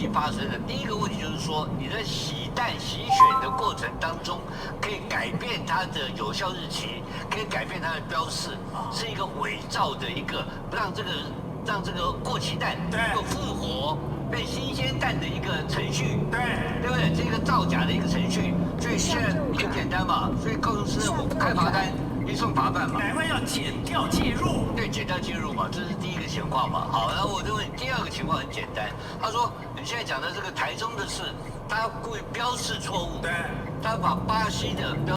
题发生了。第一个问题就是说，你在洗蛋洗选的过程当中，可以改变它的有效日期，可以改变它的标示，是一个伪造的一个让这个过期蛋能够复活变新鲜蛋的一个程序，对不对？这个造假的一个程序，所以现在很简单嘛，所以公司开罚单。一送罚办嘛，台湾要减掉介入，对，减掉介入嘛，这是第一个情况嘛。好，然后我就问第二个情况很简单，他说你现在讲的这个台中的事，他故意标示错误，对，他把巴西的标